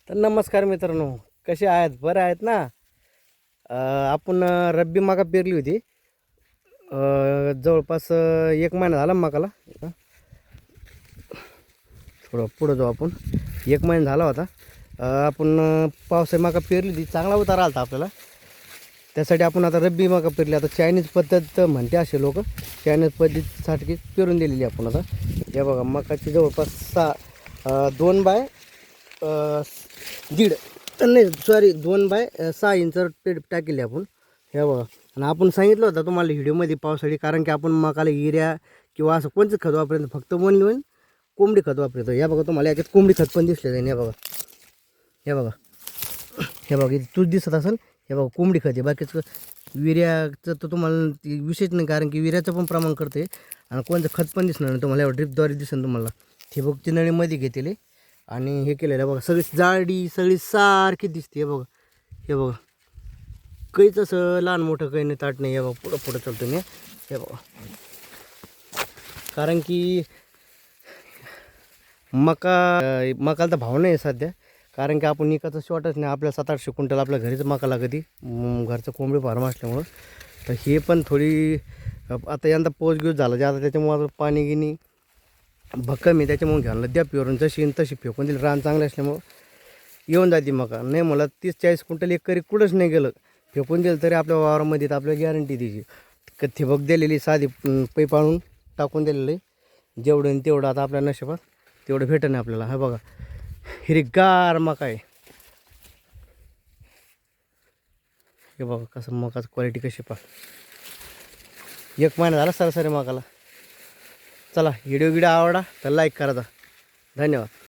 तर नमस्कार मित्रांनो, कसे आहेत? बरं आहेत ना? आपण रब्बी मका पेरली होती. जवळपास 1 महिना झाला मकाला. थोडं पुढं जाऊ आपण. 1 महिना झाला होता. आपण पावसाळी मका पेरली होती, चांगला उतार आला होता आपल्याला. त्यासाठी आपण आता रब्बी मका पेरली. आता चायनीज पद्धत म्हणते असे लोक, चायनीज पद्धतीसाठी पेरून दिलेली आपण आता. हे बघा, मकाची जवळपास 2 बाय 1.5 नाही, सॉरी, 2 बाय 6 इंच पेड टाकेली आपण. हे बघा, आणि आपण सांगितलं होतं तुम्हाला व्हिडिओमध्ये पावसाळी, कारण की आपण मकाला युरिया किंवा असं कोणतं खत वापरायचं, फक्त वन कोंबडी खत वापरतो. या बघा, तुम्हाला याच्यात कोंबडी खत पण दिसले जाईल. हे बघा, हे बघा, हे बघा, इथे तूच दिसत असेल. हे बघा, कोंबडी खत आहे. बाकीचं युरियाचं तर तुम्हाला विशेष नाही, कारण की युरियाचं पण प्रमाण करते. आणि कोणतं खत पण दिसणार नाही तुम्हाला. एवढं ड्रिपद्वारे दिसेल तुम्हाला. ठिबकची नळीमध्ये घेतले आणि हे केलेलं आहे बघा. सगळी जाडी सगळी सारखी दिसते. हे बघा, हे बघा, काहीच असं लहान मोठं काही नाही, ताट नाही. हे बघा, पुढं पुढं चालतो मी. हे बघा, कारण की मकाला तर भाव नाही सध्या, कारण की आपण निकाचं शॉर्टच नाही. आपल्या 700-800 क्विंटल आपल्या घरीच मका लागते, घरचं कोंबडी फार्म असल्यामुळं. तर हे पण थोडी आता यंदा पोच घेऊन झालं ज्यादा, त्याच्यामुळं पाणी गिनी भक्कम आहे, त्याच्यामुळे घ्यायला द्या पिवरून. जशी येईन तशी फेकून दिली. रान चांगलं असल्यामुळं येऊन जाते मका. नाही मला 30-40 क्विंटल एकरी कुठंच नाही गेलं, फेकून दिलं तरी आपल्या वावरामध्ये तर आपल्याला गॅरंटी द्यायची. ठिबक दिलेली, साधी पैप आणून टाकून दिलेलं आहे. जेवढं आणि तेवढं आता आपल्या नशिबात तेवढं भेटत नाही आपल्याला. हा बघा, हिरगार मका आहे. हे बघा कसं मकाचं क्वालिटी कशी पहा. 1 महिना झाला सरासरी मकाला. चला, व्हिडिओ आवडा तर लाईक करा. धन्यवाद.